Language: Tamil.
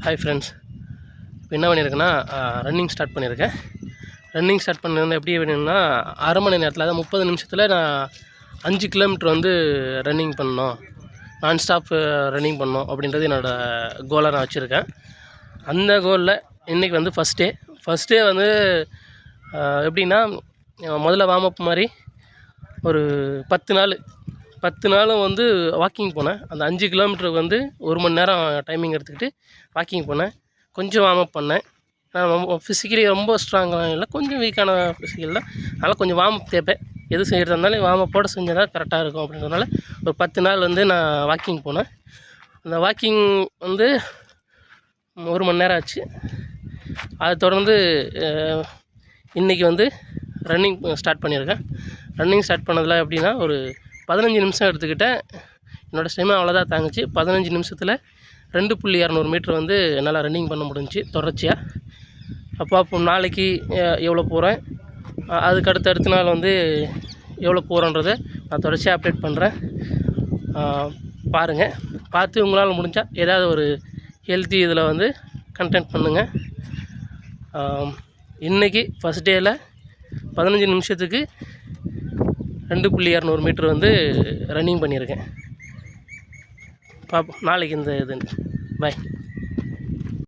Hi friends. இப்போ என்ன பண்ணியிருக்கேன்னா ரன்னிங் ஸ்டார்ட் பண்ணியிருக்கேன். ரன்னிங் ஸ்டார்ட் பண்ணியிருந்தேன். எப்படி அப்படின்னா அரை மணி நேரத்தில், அதாவது 30 நிமிஷத்தில் நான் 5 கிலோமீட்டர் வந்து ரன்னிங் பண்ணணும், நான் ஸ்டாப் ரன்னிங் பண்ணணும் அப்படின்றது என்னோடய கோலாக நான் வச்சுருக்கேன். அந்த கோலில் இன்றைக்கி வந்து ஃபஸ்ட் டே வந்து எப்படின்னா முதல்ல வார்ம் அப் மாதிரி ஒரு 10 நாளும் வந்து வாக்கிங் போனேன். அந்த 5 கிலோமீட்டருக்கு வந்து 1 மணி நேரம் டைமிங் எடுத்துக்கிட்டு வாக்கிங் போனேன். கொஞ்சம் வார்ம் அப் பண்ணேன். ஃபிசிக்கலி ரொம்ப ஸ்ட்ராங்காக இல்லை, கொஞ்சம் வீக்கான ஃபிசிக்கல் தான். அதனால் கொஞ்சம் வார்ம் அப் தேவை. எது செய்கிறதா இருந்தாலும் வார்ம் அப்போடு செஞ்சால் தான் கரெக்டாக இருக்கும். அப்படின்றதுனால ஒரு 10 நாள் வந்து நான் வாக்கிங் போனேன். அந்த வாக்கிங் வந்து 1 மணி நேரம் ஆச்சு. அதை தொடர்ந்து இன்றைக்கி வந்து ரன்னிங் ஸ்டார்ட் பண்ணியிருக்கேன். ரன்னிங் ஸ்டார்ட் பண்ணதில் எப்படின்னா ஒரு 15 நிமிஷம் எடுத்துக்கிட்டேன். என்னோடய ஸ்டெமினா அவ்வளோதான் தாங்குச்சு. 15 நிமிஷத்தில் 2.200 மீட்ரு வந்து என்னால் ரன்னிங் பண்ண முடிஞ்சிச்சு தொடர்ச்சியாக. அப்போ நாளைக்கு எவ்வளோ போகிறேன், அதுக்கு அடுத்த நாள் வந்து எவ்வளோ போகிறோன்றதை நான் தொடர்ச்சியாக அப்டேட் பண்ணுறேன். பாருங்கள். பார்த்து உங்களால் முடிஞ்சால் ஏதாவது ஒரு ஹெல்த்தி இதில் வந்து கண்டென்ட் பண்ணுங்கள். இன்றைக்கி ஃபஸ்ட் டேயில் 15 நிமிஷத்துக்கு 2.200 மீட்ரு வந்து ரன்னிங் பண்ணியிருக்கேன். பார்ப்போம் நாளைக்கு இந்த இது. பாய்.